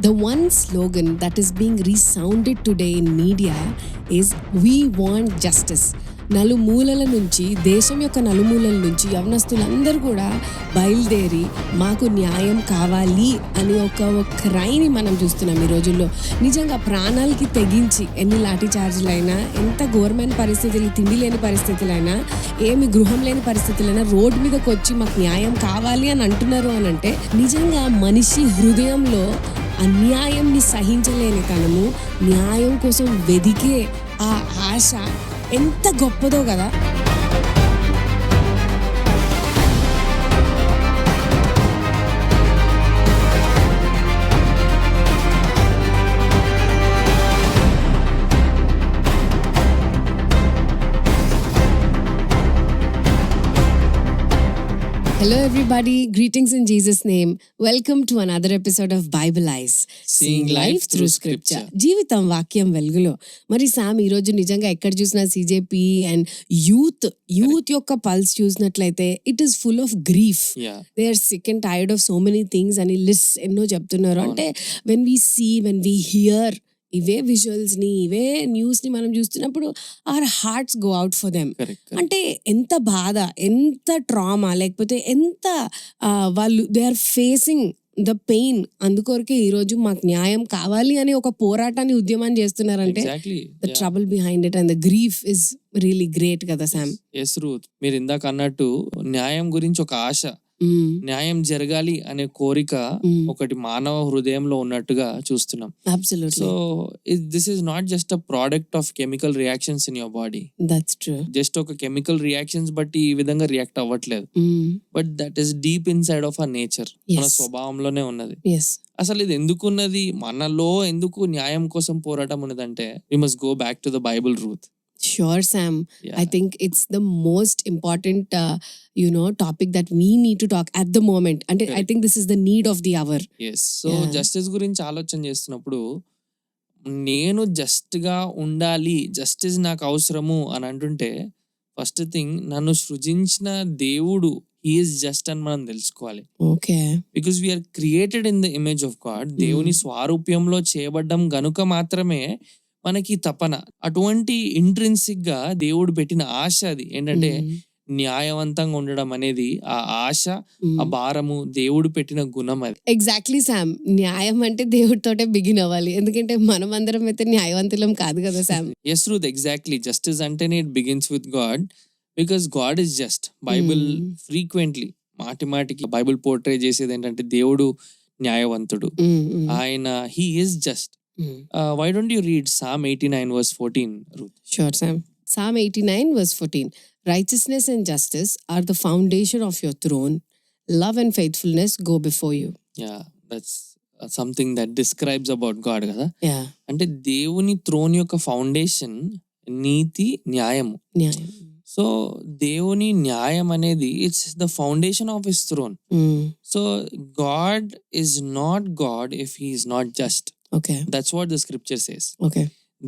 The one slogan that is being resounded today in media is "We want justice." నలుమూలల నుంచి, దేశం యొక్క నలుమూలల నుంచి యవనస్తులందరూ కూడా బయలుదేరి మాకు న్యాయం కావాలి అని ఒక క్రైని మనం చూస్తున్నాం ఈ రోజుల్లో. నిజంగా ప్రాణాలకి తెగించి ఎన్ని లాఠీ చార్జీలైనా, ఎంత గవర్నమెంట్ పరిస్థితులు, తిండి లేని పరిస్థితులైనా, ఏమి గృహం లేని పరిస్థితులైనా రోడ్డు మీదకి వచ్చి మాకు న్యాయం కావాలి అని అంటున్నారు అని అంటే నిజంగా మనిషి హృదయంలో అన్యాయంని సహించలేని తనము, న్యాయం కోసం వెదికే ఆ ఆశ ఎంత గొప్పదో కదా. Hello everybody, greetings in Jesus' name. Welcome to another episode of Bible Eyes, Seeing life through scripture. జీవితం వాక్యం వెలుగులో. మరి సామ్ ఈరోజు నిజంగా ఎక్కడ చూసినా సిజేపీ అండ్ యూత్ యొక్క పల్స్ చూసినట్లయితే it is full of grief. They are sick and tired of so many things అని లిస్ట్ ఎన్నో చెప్తున్నారు. అంటే వెన్ వీ హియర్ ఇవే విజువల్స్ ని, ఇవే న్యూస్ ని మనం చూస్తున్నప్పుడు our hearts go out for them. అంటే ఎంత బాధ, ఎంత ట్రామా, లేకపోతే ఎంత వాళ్ళు they are facing the pain. అందుకొరకే ఈ రోజు మాకు న్యాయం కావాలి అని ఒక పోరాటాన్ని, ఉద్యమాన్ని చేస్తున్నారంటే the trouble behind it and the grief is really great కదా సామ్. ఎస్ రూత్, మీరు ఇందాక అన్నట్టు న్యాయం గురించి ఒక ఆశ, న్యాయం జరగాలి అనే కోరిక ఒకటి మానవ హృదయంలో ఉన్నట్టుగా చూస్తున్నాం. Absolutely. So this is not just a product of chemical reactions in your body. That's true. Just ఒక కెమికల్ రియాక్షన్స్ బట్టి ఈ విధంగా రియాక్ట్ అవ్వట్లేదు. But that is deep inside of our nature. మన స్వభావంలోనే ఉన్నది. Yes. అసలు ఇది ఎందుకున్నది, మనలో ఎందుకు న్యాయం కోసం పోరాటం ఉన్నదంటే we must go back to the Bible truth. Sure, Sam. Yeah. I think it's the most important, topic that we need to talk at the moment. And I think this is the need of the hour. Yes. So, justice గురించి ఆలోచన చేస్తున్నప్పుడు నేను just గా ఉండాలి, justice నాకు అవసరము అని అంటుంటే ఫస్ట్ థింగ్, నన్ను సృజించిన దేవుడు హీ ఈస్ జస్ట్ అని మనం తెలుసుకోవాలి. Okay. Because we are created in the image of God. దేవుని స్వారూప్యంలో చేయబడ్డం గనుక మాత్రమే మనకి తపన. అటువంటి ఇంట్రిన్సిక్ గా దేవుడు పెట్టిన ఆశ అది ఏంటంటే న్యాయవంతంగా ఉండడం అనేది. ఆ ఆశ, ఆ భారము దేవుడు పెట్టిన గుణం అది. Exactly Sam. న్యాయం అంటే దేవుడితోటే బిగిన్ అవ్వాలి. ఎందుకంటే మనం అందరం అయితే న్యాయవంతులం కాదు కదా Sam. Yes Ruth, exactly. Justice అంటేనే it begins with God, because God is just. Bible frequently మాటికి బైబిల్ పోర్ట్రే చేసేది ఏంటంటే దేవుడు న్యాయవంతుడు, ఆయన he is just. Why don't you read Psalm 89 verse 14, Ruth? Sure, Sam. Psalm 89 verse 14. Righteousness and justice are the foundation of your throne. Love and faithfulness go before you. Yeah, that's something that describes about God కదా. Yeah. అంటే దేవుని throne యొక్క foundation నీతి, న్యాయము. న్యాయం. So దేవుని న్యాయం అనేది it's the foundation of his throne. So God is not God if he is not just. Okay. That's what the scripture says. Okay.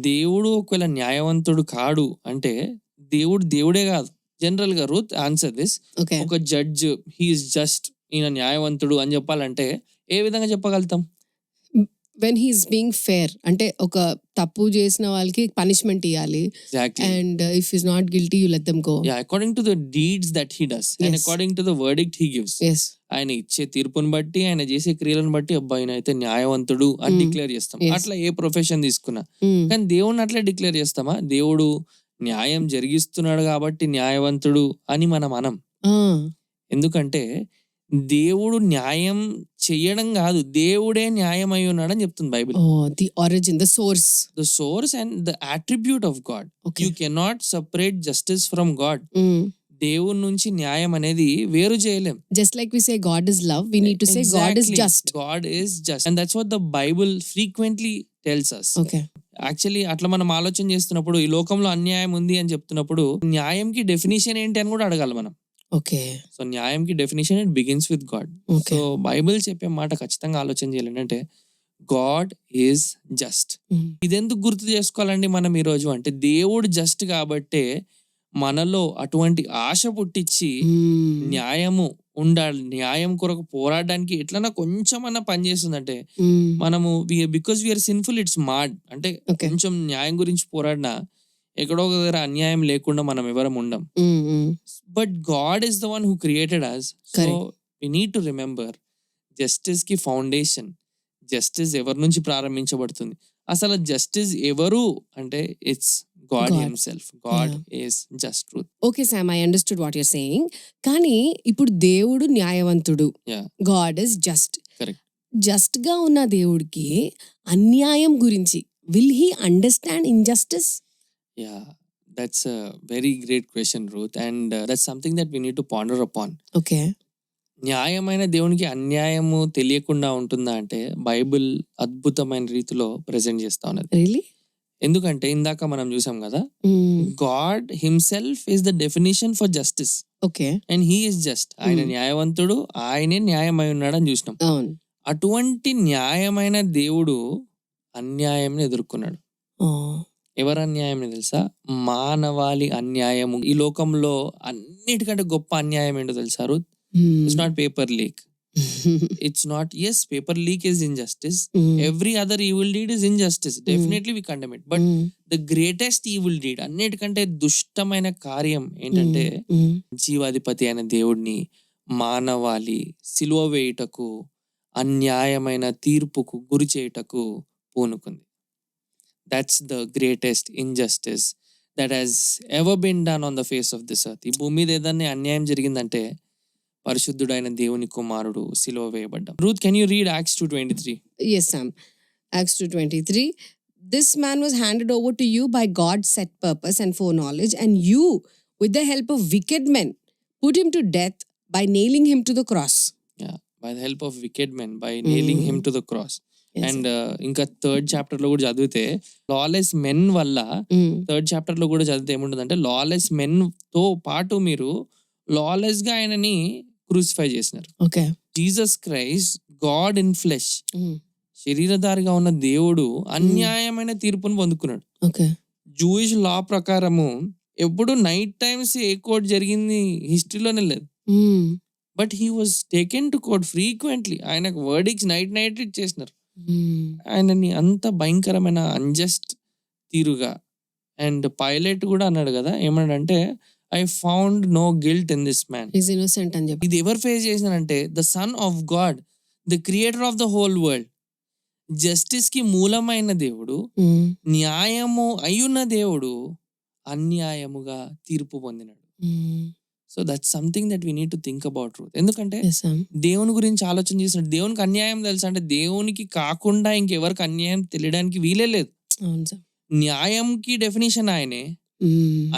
దేవుడు ఒకవేళ న్యాయవంతుడు కాడు అంటే దేవుడే కాదు. జనరల్ గా రూత్ ఆన్సర్ దిస్. Okay. ఒక జడ్జ్ హీఈస్ జస్ట్, ఈయన న్యాయవంతుడు అని చెప్పాలంటే ఏ విధంగా చెప్పగలుగుతాం? When he is being fair, అంటే ఒక తప్పు చేసిన వాళ్ళకి పనిష్మెంట్ ఇవ్వాలి. Exactly. And if he is not guilty, you let them go. Yeah, according to the deeds that he does, and Yes. according to the verdict he gives. Yes. ఆయన ఇచ్చే తీర్పుని బట్టి, ఆయన చేసే క్రియలను బట్టి అబ్బాయి అయితే న్యాయవంతుడు అని డిక్లేర్ చేస్తాం. Yes. అట్లా ఏ ప్రొఫెషన్ తీసుకున్నా. కానీ దేవుడిని అట్లా డిక్లేర్ చేస్తామా? దేవుడు న్యాయం జరిగిస్తున్నాడు కాబట్టి న్యాయవంతుడు అని మనం అనం. ఎందుకంటే దేవుడు న్యాయం చెయ్యడం కాదు, దేవుడే న్యాయం అయి ఉన్నాడు అని చెప్తుంది Bible. The origin, the source and the attribute of God. Okay. You cannot separate justice from God. దేవుని నుంచి న్యాయం అనేది వేరు చేయలేం. Just like we say God is love, we need to say God is just. God is just. And that's what the Bible frequently tells us. Okay. Actually అట్లా మనం ఆలోచన చేస్తున్నప్పుడు, ఈ లోకంలో అన్యాయం ఉంది అని చెప్తున్నప్పుడు న్యాయంకి డెఫినేషన్ ఏంటి అని కూడా అడగాలి మనం. Okay. సో న్యాయంకి definition it begins with God. Okay. So Bible చెప్పే మాట ఖచ్చితంగా ఆలోచన చేయాలి ఏంటంటే గాడ్ ఈజ్ జస్ట్. ఇదెందుకు గుర్తు చేసుకోవాలండి మనం ఈ రోజు అంటే, దేవుడు జస్ట్ కాబట్టే మనలో అటువంటి ఆశ పుట్టించి న్యాయము ఉండాలి, న్యాయం కొరకు పోరాడడానికి ఎట్లన్నా కొంచెమన్నా పనిచేస్తుందంటే మనము because we are sinful it's mad అంటే Okay. కొంచెం న్యాయం గురించి పోరాడినా ఎక్కడో ఒక దగ్గర అన్యాయం లేకుండా మనం ఎవరం ఉండం. But God is the one who created us. So Correct. We need to remember justice కి ఫౌండేషన్, జస్టిస్ ఎవరి నుంచి ప్రారంభించబడుతుంది, అసలు జస్టిస్ ఎవరు అంటే it's God God. Himself. God is just truth. Okay Sam, I understood what you're saying. కానీ ఇప్పుడు దేవుడు న్యాయవంతుడు, yeah, God is just. Correct. Just గా ఉన్న దేవుడికి అన్యాయం గురించి will he understand injustice? Yeah, that's a very great question, Ruth, and that's something that we need to ponder upon. Okay. న్యాయమైన దేవునికి అన్యాయము తెలియకుండా ఉంటుందా అంటే బైబిల్ అద్భుతమైన రీతిలో ప్రెజెంట్ చేస్తా ఉన్నది. రియలీ? ఎందుకంటే ఇందాక మనం చూసాం కదా, God himself is the definition for justice okay. And he is just. ఆయన న్యాయవంతుడు, ఆయనే న్యాయమై ఉన్నాడని చూసినాం. అవును. అటువంటి న్యాయమైన దేవుడు అన్యాయంని ఎదుర్కొన్నాడు. ఎవరు అన్యాయం తెలుసా? మానవాళి అన్యాయము. ఈ లోకంలో అన్నిటికంటే గొప్ప అన్యాయం ఏంటో తెలుసా Ruth? It's not paper leak. It's not, yes, paper leak is injustice. Every other evil deed is injustice. Definitely we condemn it. But the greatest evil deed, అన్నిటికంటే దుష్టమైన కార్యం ఏంటంటే జీవాధిపతి అయిన దేవుడిని మానవాళి సిలువ వేయుటకు, అన్యాయమైన తీర్పుకు గురి చేయుటకు పూనుకుంది. That's the greatest injustice that has ever been done on the face of this earth. ఈ భూమి మీద ఏదన్నా అన్యాయం జరిగిందంటే పరిశుద్ధుడైన దేవుని కుమారుడు సిలువ వేయబడ్డాం. Ruth, can you read Acts 2:23? Yes, Sam. Acts 2:23. This man was handed over to you by God's set purpose and foreknowledge, and you, with the help of wicked men, put him to death by nailing him to the cross. Yeah, by the help of wicked men, by nailing him to the cross. Yes, and ఇంకా 3rd chapter లో కూడా చదివితే lawless men వల్ల 3rd chapter లో కూడా చదివితే ఏముంటుందంటే lawless men తో పాటు మీరు లాలెస్ గా ఆయనని క్రూసిఫై చేసినారు. Okay. Jesus Christ, God in flesh, శరీరధారిగా ఉన్న దేవుడు అన్యాయమైన తీర్పును పొందుకున్నాడు. Okay. జూయిష్ లా ప్రకారము ఎప్పుడు నైట్ టైమ్స్ ఏ కోర్ట్ జరిగింది హిస్టరీలోనే లేదు. But he was taken to court frequently. ఆయనకు వర్డిక్స్ నైట్ ఇచ్చేసినారు. ఆయనని అంత భయంకరమైన అన్జస్ట్ తీరుగా. అండ్ పైలట్ కూడా అన్నాడు కదా, ఏమన్నాడంటే I found no guilt in this man. He's innocent అని చెప్పి. ఇది ఎవరు ఫేస్ చేసినారంటే the son of God, the creator of the whole world, justice కి మూలమైన దేవుడు, న్యాయము అయ్యున్న దేవుడు అన్యాయముగా తీర్పు పొందినాడు. So that's something that we need to think about Ruth. ఎందుకంటే Yes, Sam. దేవుని గురించి ఆలోచన చేస్తున్నాడు. దేవునికి అన్యాయం తెలుసా అంటే దేవునికి కాకుండా ఇంకెవరికి అన్యాయం తెలియడానికి వీలే లేదు. అవును సార్. న్యాయంకి డెఫినేషన్ ఆయనే.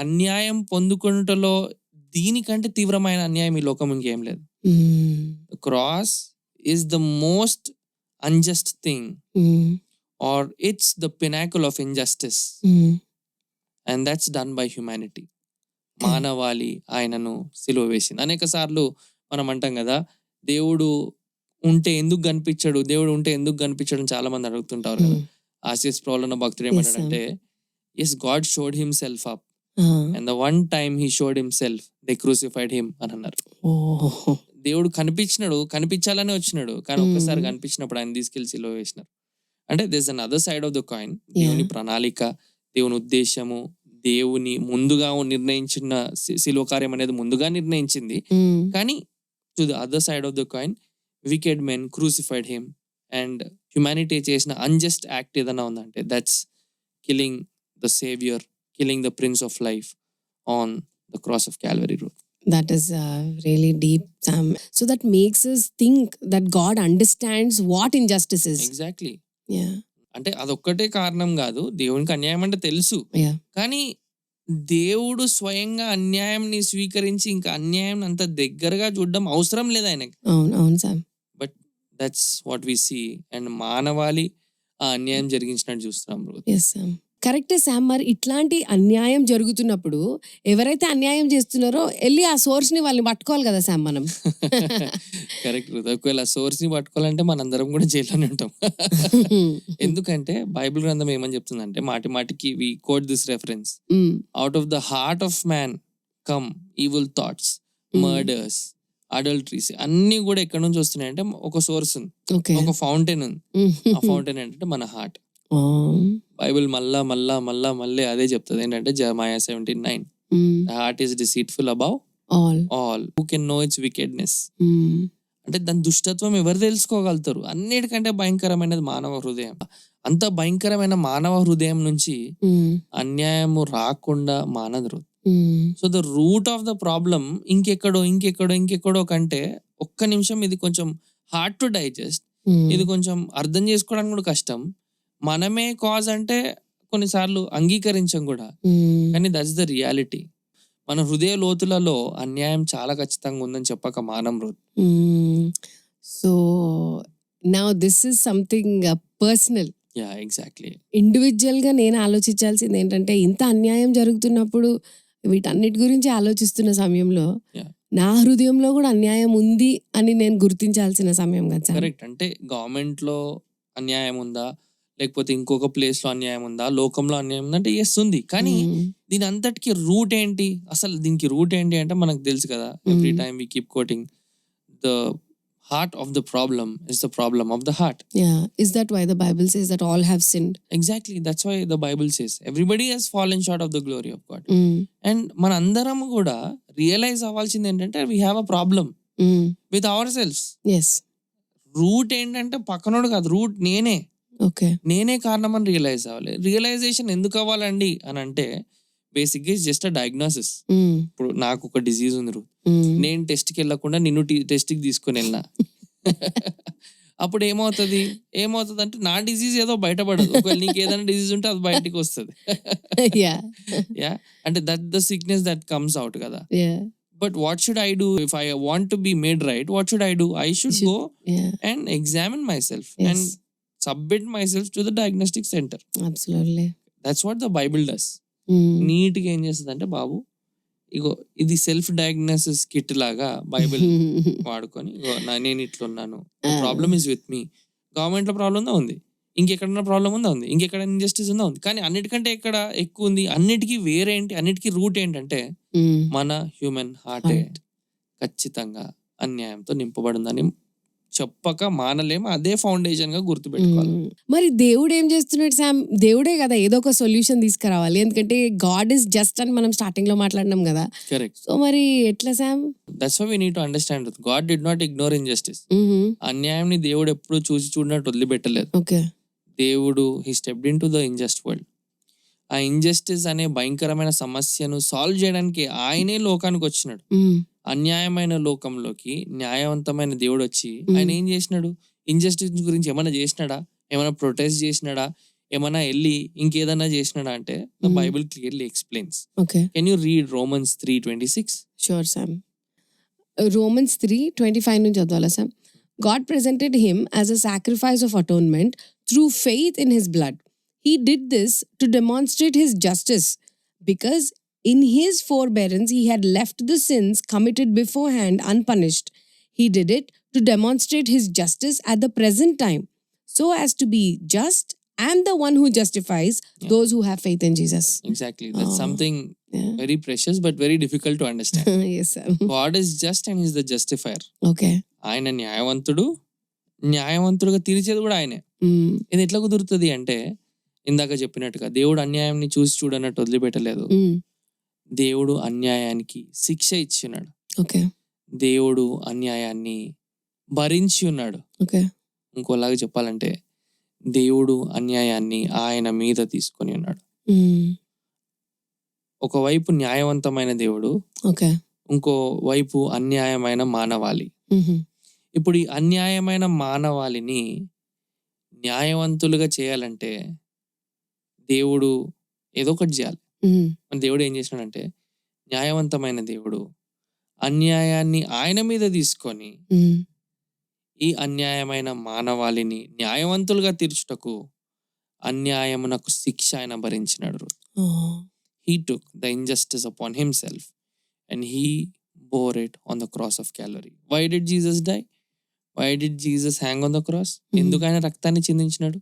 అన్యాయం పొందుకున్నటలో దీనికంటే తీవ్రమైన అన్యాయం ఈ లోకం ఇంకేం లేదు. Cross is the most unjust thing, or it's the pinnacle of injustice, and that's done by humanity. మానవాళి ఆయనను సిలువ వేసింది. అనేక సార్లు మనం అంటాం కదా, దేవుడు ఉంటే ఎందుకు కనిపించాడు, దేవుడు ఉంటే ఎందుకు కనిపించాడు చాలా మంది అడుగుతుంటారు కదా. ఆసియస్ ప్రాబ్లం భక్తుడు ఏమన్నాడంటే, yes, God showed himself up and the one time he showed himself they crucified him అని అన్నారు. దేవుడు కనిపించాలనే వచ్చినాడు, కానీ ఒక్కసారి కనిపించినప్పుడు ఆయన తీసుకెళ్లి సిలువ వేసినారు. అంటే this an other side of the coin. దేవుని ప్రణాళిక, దేవుని ఉద్దేశము, దేవుని ముందుగా నిర్ణయించిన సిలువ కార్యం అనేది ముందుగా నిర్ణయించింది. కానీ to the other side of the coin, wicked men crucified him. And humanity చేసిన అన్జస్ట్ యాక్ట్ ఏదైనా ఉందంటే that's killing the saviour, killing the Prince of Life on the cross of Calvary Road. That is really deep, Sam. So that makes us think that God understands what injustice is. Exactly. Yeah. అంటే అదొక్కటే కారణం కాదు, దేవునికి అన్యాయం అంటే తెలుసు. Yeah. కానీ దేవుడు స్వయంగా అన్యాయంని స్వీకరించి ఇంకా అన్యాయం అంత దగ్గరగా చూడడం అవసరం లేదు ఆయనకి. అవును Sam. But that's what we see. And మానవాళి ఆ అన్యాయం జరిగించినట్టు చూస్తున్నాం. Yes, Sam. కరెక్టే శామ్. మరి ఇట్లాంటి అన్యాయం జరుగుతున్నప్పుడు ఎవరైతే అన్యాయం చేస్తున్నారో వెళ్ళి ఆ సోర్స్ ని వాళ్ళని పట్టుకోవాలి కదా శామ్ మనం. కరెక్ట్. ఒకవేళ సోర్స్ ని పట్టుకోవాలంటే మనందరం కూడా జైల్లోనే ఉంటాం. ఎందుకంటే బైబిల్ గ్రంథం ఏమని చెప్తుందంటే, మాటి మాటికి we quote this reference, out of the heart of man come evil thoughts, murders, adulteries అన్ని కూడా ఎక్కడి నుంచి వస్తున్నాయి అంటే ఒక సోర్స్ ఉంది, ఓకే. ఒక ఫౌంటైన్ ఉంది. ఆ ఫౌంటైన్ ఏంటంటే మన హార్ట్. బైబిల్ మళ్ళీ అదే చెప్తుంది ఏంటంటే Jeremiah 17:9 the heart is deceitful above all who can know its wickedness. అంటే దాని దుష్టత్వం ఎవరు తెలుసుకోగలుగుతారు? అన్నిటికంటే భయంకరమైనది మానవ హృదయం. అంత భయంకరమైన మానవ హృదయం నుంచి అన్యాయము రాకుండా మానదు. So the root of the problem ఇంకెక్కడో కంటే ఒక్క నిమిషం ఇది కొంచెం హార్డ్ టు డైజెస్ట్, ఇది కొంచెం అర్థం చేసుకోవడానికి కూడా కష్టం. మనమే కాజ్ అంటే కొన్నిసార్లు అంగీకరించం కూడా, కానీ దట్స్ ద రియాలిటీ. మన హృదయ లోతులలో అన్యాయం చాలా ఖచ్చితంగా ఉందని చెప్పక మానం రోజు. So now this is something personal. Yeah exactly. Individual గా నేను ఆలోచించాల్సింది ఏంటంటే, ఇంత అన్యాయం జరుగుతున్నప్పుడు వీటన్నిటి గురించి ఆలోచిస్తున్న సమయంలో Yeah. నా హృదయంలో కూడా అన్యాయం ఉంది అని నేను గుర్తించాల్సిన సమయం కదా సార్. కరెక్ట్. అంటే గవర్నమెంట్ లో అన్యాయం ఉందా, లేకపోతే ఇంకొక ప్లేస్ లో అన్యాయం ఉందా, లోకంలో అన్యాయం ఉందా అంటే ఎస్ ఉంది. కానీ దీని అంతటికి రూట్ ఏంటి? అసలు దీనికి రూట్ ఏంటి అంటే మనకు తెలుసు కదా. Every time we keep quoting the heart of the problem is the problem of the heart. Yeah, is that why the Bible says that all have sinned? Exactly, that's why the Bible says everybody has fallen short of the glory of God. And మన అందరం కూడా realise అవ్వాల్సింది ఏంటంటే we have a problem with ourselves. Yes. Root ఏంటంటే పక్కనోడు కాదు, route నేనే. Okay. నేనే కారణం అని రియలైజ్ అవ్వాలి. రియలైజేషన్ ఎందుకు అవ్వాలండి అని అంటే బేసిక్ గా జస్ట్ అ డయాగ్నోసిస్. ఇప్పుడు నాకు ఒక డిజీజ్ ఉంది, నేను టెస్ట్కి వెళ్ళకుండా నిన్ను టెస్ట్కి తీసుకుని వెళ్ళినా అప్పుడు ఏమవుతుంది అంటే నా డిజీజ్ ఏదో బయటపడదు. ఒకవేళ నీకు ఏదైనా డిజీజ్ ఉంటే అది బయటికి వస్తుంది. యా, అంటే that the sickness that comes out కదా. But what should I do if I want to be made right? What should I do? I should go and examine myself and submit myself to the diagnostic centre. Absolutely. That's what the Bible does. Neat గా ఏం చేస్తుంది అంటే, బాబు ఇగో ఇది self diagnosis kit లాగా Bible వాడుకొని, ఇగో నేను ఇట్లున్నాను, problem is with me. Government లో ప్రాబ్లం ఉందా ఉంది, ఇంకెక్కడన్నా ప్రాబ్లం ఉందా ఉంది, ఇంకెక్కడ ఇన్జస్టిస్ ఉందా ఉంది. కానీ అన్నిటికంటే ఎక్కడ ఎక్కువ ఉంది, అన్నిటికీ వేరేంటి, అన్నిటికీ రూట్ ఏంటంటే మన హ్యూమన్ హార్ట్ ఖచ్చితంగా అన్యాయంతో నింపబడిందని చెప్పక మానలేము. అదే ఫౌండేషన్ గా గుర్తుపెట్టుకోవాలి. మరి దేవుడు ఏం చేస్తున్నాడు శామ్? దేవుడే కదా ఏదో ఒక సొల్యూషన్ తీసుకురావాలి, ఎందుకంటే గాడ్ ఇస్ జస్ట్ అని మనం స్టార్టింగ్ లో మాట్లాడినాం కదా. కరెక్ట్. సో మరి ఎట్లా Sam? That's why we need to understand God did not ignore injustice. అన్యాయంని దేవుడు ఎప్పుడు చూడనట్టు వదిలిపెట్టలేదు. ఓకే. దేవుడు he stepped into the unjust world. ఆ ఇంజస్టిస్ అనే భయంకరమైన సమస్యను సాల్వ్ చేయడానికి ఆయనే లోకానికి వచ్చినాడు. అన్యాయమైన లోకంలోకి న్యాయవంతమైన దేవుడు వచ్చి ఆయన ఏం చేసినాడు? ఇంజస్టిస్ గురించి ఏమైనా చేసినాడా? ఏమైనా ప్రొటెస్ట్ చేసినాడా? ఏమైనా వెళ్ళి ఇంకేదన్నా చేసినాడా అంటే the Bible clearly explains. Can you read Romans 3:26? Sure Sam. Romans 3:25 నుంచి చదవాలా Sam? God presented him as a sacrifice of atonement through faith in his blood. He did this to demonstrate his justice, because in his forbearance he had left the sins committed beforehand unpunished. He did it to demonstrate his justice at the present time, so as to be just and the one who justifies those who have faith in Jesus. Exactly. That's something very precious but very difficult to understand. Yes, sir. God is just and he is the justifier. Okay. ఆయన న్యాయవంతుడుగా తీర్చేది కూడా ఆయనే. ఇది ఎట్లా కుదురుతుంది అంటే, ఇందాక చెప్పినట్టుగా దేవుడు అన్యాయాన్ని చూసి చూడనట్టు వదిలిపెట్టలేదు. దేవుడు అన్యాయానికి శిక్ష ఇచ్చి ఉన్నాడు. దేవుడు అన్యాయాన్ని భరించి ఉన్నాడు. ఇంకోలాగా చెప్పాలంటే దేవుడు అన్యాయాన్ని ఆయన మీద తీసుకొని ఉన్నాడు. ఒకవైపు న్యాయవంతమైన దేవుడు, ఇంకో వైపు అన్యాయమైన మానవాళి. ఇప్పుడు ఈ అన్యాయమైన మానవాళిని న్యాయవంతులుగా చేయాలంటే దేవుడు ఏదో ఒకటి చేయాలి. మన దేవుడు ఏం చేసినాడంటే, న్యాయవంతమైన దేవుడు అన్యాయాన్ని ఆయన మీద తీసుకొని ఈ అన్యాయమైన మానవాళిని న్యాయవంతులుగా తీర్చుటకు అన్యాయమునకు శిక్ష ఆయన భరించినాడు. He took the injustice upon himself and he bore it on the cross of Calvary. Why did Jesus die? Why did Jesus hang on the cross? ఎందుకు ఆయన రక్తాన్ని చిందించినాడు?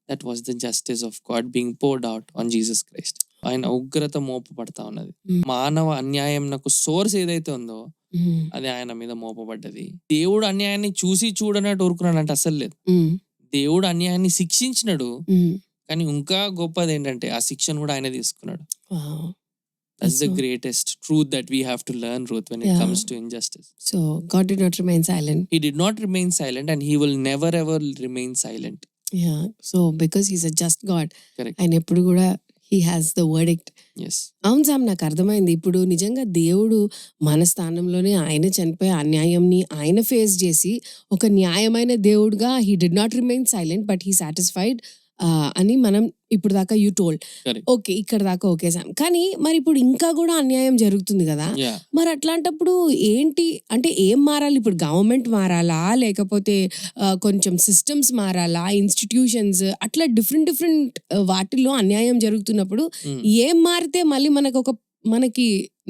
That was the justice of God being poured out on Jesus Christ. ఆయన ఉగ్రత మోపబడతా ఉన్నది. Mm. మానవ అన్యాయం నాకు source ఏదైతే ఉందో Mm. అది ఆయన మీద మోపబడ్డది. దేవుడు అన్యాయాన్ని చూసి చూడనట్టు ఊరుకున్నాడంటే అసలు లేదు. Mm. దేవుడు అన్యాయాన్ని శిక్షించినాడు. Mm. కానీ ఇంకా గొప్పది ఏంటంటే ఆ శిక్షను కూడా ఆయన తీసుకున్నాడు. Wow. That's the So- greatest truth that we have to learn, Ruth, when it Yeah. comes to injustice. So God did not remain silent. He did not remain silent and he will never ever remain silent. Yeah. So because he's a just God. Correct. ఆయన ఎప్పుడు కూడా he has the verdict. Yes. అవును Sam, నాకు అర్థమైంది. ఇప్పుడు నిజంగా దేవుడు మన స్థానంలోనే ఆయన చనిపోయే అన్యాయంని ఆయన ఫేస్ చేసి ఒక న్యాయమైన దేవుడుగా he did not remain silent but he satisfied అని మనం ఇప్పుడు దాకా యూ టోల్డ్. Correct. ఓకే, ఇక్కడ దాకా ఓకే సామ్. కానీ మరి ఇప్పుడు ఇంకా కూడా అన్యాయం జరుగుతుంది కదా, Yeah. మరి అట్లాంటప్పుడు ఏంటి అంటే ఏం మారాలి? ఇప్పుడు గవర్నమెంట్ మారాలా, లేకపోతే కొంచెం సిస్టమ్స్ మారాలా, ఇన్స్టిట్యూషన్స్, అట్లా డిఫరెంట్ వాటిల్లో అన్యాయం జరుగుతున్నప్పుడు Mm. ఏం మారితే మళ్ళీ మనకి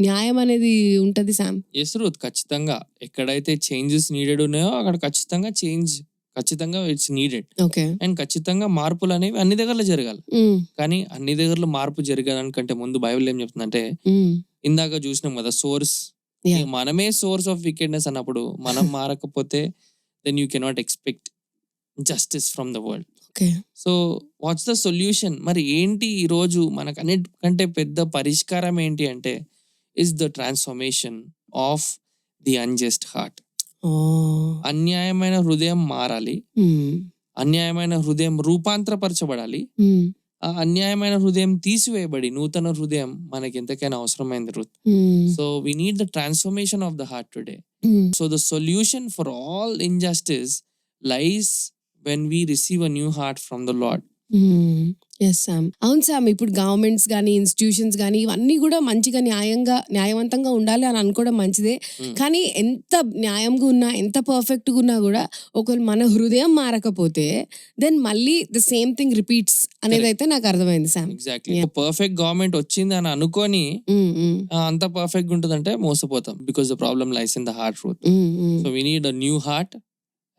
న్యాయం అనేది ఉంటది సామ్? Yes, Ruth, ఖచ్చితంగా ఎక్కడైతే చేంజెస్ నీడెడ్ ఉన్నాయో అక్కడ ఖచ్చితంగా ఇట్స్ నీడెడ్. ఓకే. అండ్ ఖచ్చితంగా మార్పులు అనేవి అన్ని దగ్గరలో జరగాలి. కానీ అన్ని దగ్గరలో మార్పు జరగడానికంటే ముందు బైబిల్ ఏం చెప్తుందంటే, ఇందాక చూసినాం కదా సోర్స్, Yeah. మనమే సోర్స్ ఆఫ్ వికెడ్నెస్ అన్నప్పుడు మనం మారకపోతే then you cannot expect justice from the world. Okay. So what's the solution? మరి ఏంటి ఈరోజు మనకు అన్నిటికంటే పెద్ద పరిష్కారం ఏంటి అంటే is the transformation of the unjust heart. అన్యాయమైన హృదయం మారాలి, అన్యాయమైన హృదయం రూపాంతరపరచబడాలి, ఆ అన్యాయమైన హృదయం తీసివేయబడి నూతన హృదయం మనకి ఎంతకైనా అవసరమైంది Ruth. So we need the transformation of the heart today. So the solution for all injustice lies when we receive a new heart from the Lord. Yes Sam. అవును సామ్, ఇప్పుడు గవర్నమెంట్స్ కానీ ఇన్స్టిట్యూషన్స్ కానీ ఇవన్నీ కూడా మంచిగా న్యాయవంతంగా ఉండాలి అని అనుకోవడం మంచిదే. కానీ ఎంత న్యాయంగా ఉన్నా, ఎంత పర్ఫెక్ట్గా ఉన్నా కూడా ఒకవేళ మన హృదయం మారకపోతే దెన్ మళ్ళీ ద సేమ్ థింగ్ రిపీట్స్ అనేది అయితే నాకు అర్థమైంది సామ్. ఎగ్జాక్ట్లీ. పర్ఫెక్ట్ గవర్నమెంట్ వచ్చింది అని అనుకొని అంత పర్ఫెక్ట్ ఉంటుందంటే మోసపోతాం. Because the problem lies in the heart Ruth. So we need a new heart.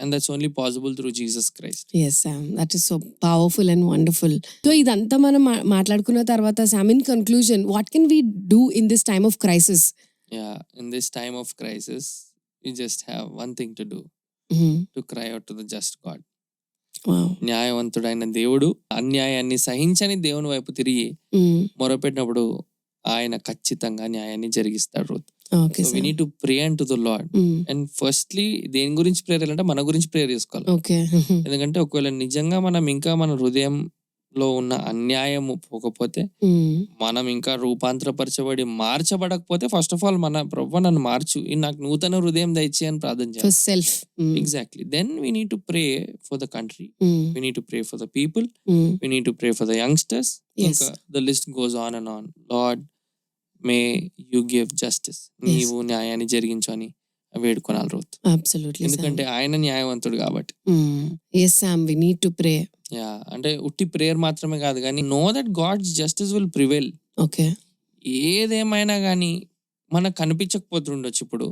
And that's only possible through Jesus Christ. Yes, Sam. That is so powerful and wonderful. So, ఇదంతా మనం మాట్లాడుకున్న తర్వాత, Sam, in conclusion, what can we do in this time of crisis? Yeah, in this time of crisis, we just have one thing to do. To cry out to the just God. Wow. న్యాయవంతుడైన దేవుడు అన్యాయాన్ని సహించని దేవుని వైపు తిరిగి మొరపెట్టినప్పుడు ఆయన ఖచ్చితంగా న్యాయాన్ని జరిగిస్తాడు Ruth. Okay, so we need to pray unto the Lord. And firstly దేని గురించి ప్రేయర్ అంటే మన గురించి ప్రేయర్ చేసుకోవాలి. Okay. ఎందుకంటే ఒకవేళ నిజంగా మనం ఇంకా మన హృదయంలో ఉన్న అన్యాయం పోకపోతే, మనం ఇంకా రూపాంతరపరచబడి మార్చబడకపోతే, ఫస్ట్ ఆఫ్ ఆల్ మన ప్రభువా నన్ను మార్చు, నాకు నూతన హృదయం దయచేయి అని ప్రార్థన చేయాలి. For self. Exactly. Then we need to pray for the country. We need to pray for the people. We need to pray for the youngsters. Yes. The list goes on and on. Lord, may you give justice. నీవు న్యాయాన్ని జరిగించు అని వేడుకోనాలి Ruth. Absolutely. ఎందుకంటే ఆయన న్యాయవంతుడు కాబట్టి. Yes, Sam, we need to pray. Yeah, అంటే ఉట్టి prayer మాత్రమే కాదు కానీ know that God's justice will prevail. Okay. ఏదేమైనా కానీ మనకు కనిపించకపోతుండొచ్చు, ఇప్పుడు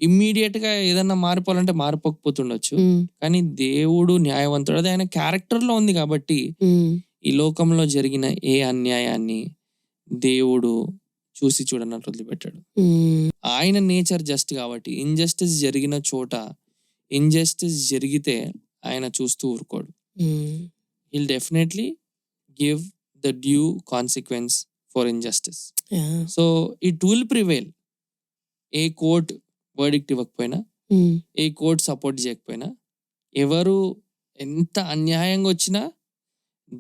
ఇమ్మీడియట్ గా ఏదన్నా మారిపోవాలంటే మారిపోకపోతుండొచ్చు, కానీ దేవుడు న్యాయవంతుడు. అది ఆయన క్యారెక్టర్ లో ఉంది కాబట్టి ఈ లోకంలో జరిగిన ఏ అన్యాయాన్ని దేవుడు చూసి చూడనట్టు వదిలిపెట్టాడు. ఆయన నేచర్ జస్ట్ కాబట్టి ఇంజస్టిస్ జరిగిన చోట, ఇంజస్టిస్ జరిగితే ఆయన చూస్తూ ఊరుకోడు. He'll definitely give the due consequence for injustice. So it will prevail. A court verdict ఇవ్వకపోయినా, ఏ కోర్ట్ సపోర్ట్ చేయకపోయినా, ఎవరు ఎంత అన్యాయంగా వచ్చినా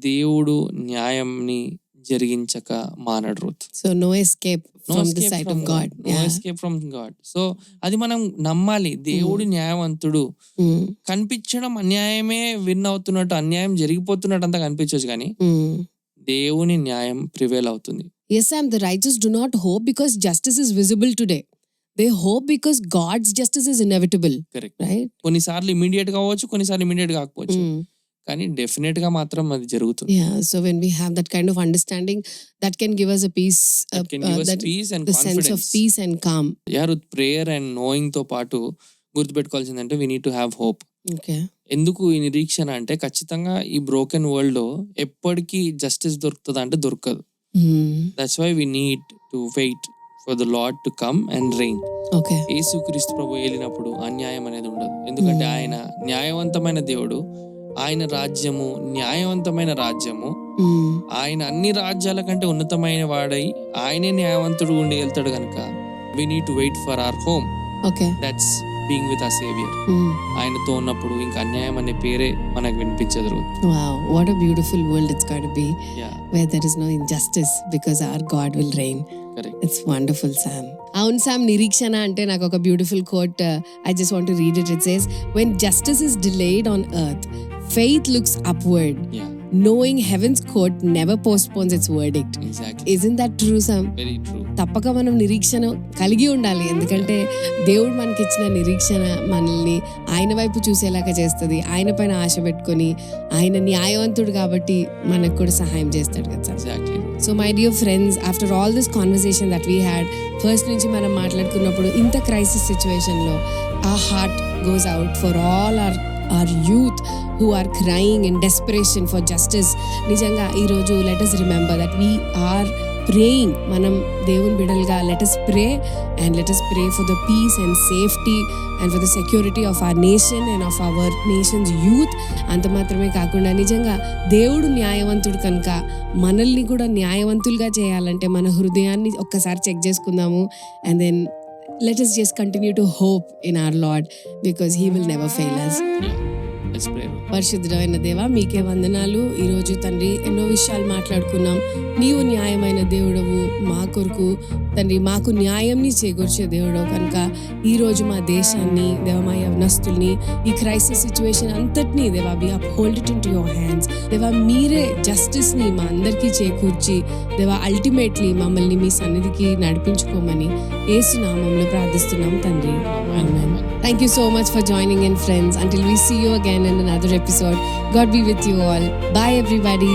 దేవుడు న్యాయంని జరిగించక మానడు Ruth. So no escape from the sight of God. No escape from God. So అది మనం నమ్మాలి. దేవుడు న్యాయవంతుడు. కనిపించడం అన్యాయమే విన్ అవుతున్నట్టు, అన్యాయం జరిగిపోతున్నట్టు అంతా కనిపించవచ్చు, కానీ దేవుని న్యాయం ప్రివేల్ అవుతుంది. Yes, Sam, the righteous do not hope because justice is visible today. They hope because God's justice is inevitable. Correct. Right? కొన్నిసార్లు ఇమీడియట్ గా అవ్వచ్చు, కొన్నిసార్లు ఇమీడియట్ గా కాకపోవచ్చు, కానీ డెఫినెట్ గా మాత్రం అది జరుగుతుంది. Yeah, so when we have that kind of understanding, that can give us a peace, peace and the confidence. sense of peace and calm. Yeah, with prayer and knowing తో పాటు గుర్తుపెట్టుకోవాల్సిందంటే we need to have hope. Okay. ఎందుకు ఈ నిరీక్షణ అంటే, ఖచ్చితంగా ఈ broken world లో ఎప్పటికీ జస్టిస్ దొరుకుతుందా అంటే దొరకదు. That's why we need to wait for the Lord to come and reign. Okay. Yesukristu ప్రభు ఏలినప్పుడు అన్యాయం అనేది ఉండదు, ఎందుకంటే ఆయన న్యాయవంతమైన దేవుడు. ఆయన రాజ్యము న్యాయవంతమైన రాజ్యము. ఆయన అన్ని రాజ్యాల కంటే ఉన్నతమైన వాడై ఆయనే న్యాయవంతుడు ఉండి వెళ్తాడు కనుక we need to wait for our home. Okay. That's being with our saviour. ఆయనతో ఉన్నప్పుడు ఇంకా అన్యాయం అనే పేరే మనకు వినిపించదు. Wow, what a beautiful world it's going to be, Yeah, where there is no injustice because our God will reign. correct. It's wonderful, Sam. అవును Sam, నిరీక్షణ అంటే నాకు ఒక beautiful quote, I just want to read it. It says, when justice is delayed on earth, faith looks upward, Yeah, knowing heaven's court never postpones its verdict. exactly. Isn't that true, Sam? Very true. తప్పక మనం నిరీక్షణ కలిగి ఉండాలి, ఎందుకంటే దేవుడు మనకిచ్చిన నిరీక్షణ మనల్ని ఆయన వైపు చూసేలాగా చేస్తుంది. ఆయన పైన ఆశ పెట్టుకొని, ఆయన న్యాయవంతుడు కాబట్టి మనకు కూడా సహాయం చేస్తాడు కదా sir. Exactly. So my dear friends, after all this conversation that we had, first నుంచి మనం మాట్లాడుకున్నప్పుడు ఇంత క్రైసిస్ సిచ్యువేషన్లో ఆ heart goes out for all our youth who are crying in desperation for justice. నిజంగా ఈరోజు let us remember that we are praying. మనం దేవుని బిడ్డలుగా let us pray and let us pray for the peace and safety and for the security of our nation and of our nation's youth. అంత మాత్రమే కాకుండా నిజంగా దేవుడు న్యాయవంతుడు కనుక మనల్ని కూడా న్యాయవంతులుగా చేయాలంటే మన హృదయాన్ని ఒక్కసారి చెక్ చేసుకుందాము. And then let us just continue to hope in our Lord because he will never fail us. Yeah, let's pray. పరిశుద్ధమైన దేవా, మీకే వందనాలు. ఈరోజు తండ్రి ఎన్నో విషయాలు మాట్లాడుకున్నాం. నీవు న్యాయమైన దేవుడవు, మా కొరకు తండ్రి మాకు న్యాయంని చేకూర్చే దేవుడవు కనుక ఈరోజు మా దేశాన్ని దేవా, మా యవనస్తుల్ని, ఈ క్రైసిస్ సిచ్యువేషన్ అంతటినీ దేవా we uphold it into your hands. దేవా మీరే జస్టిస్ని మా అందరికీ చేకూర్చి దేవా అల్టిమేట్లీ మమ్మల్ని మీ సన్నిధికి నడిపించుకోమని యేసు నామములో ప్రార్థిస్తున్నాం తండ్రి. ఆమేన్. Thank you so much for joining in, friends. Until we see you again in another episode, God be with you all. Bye everybody.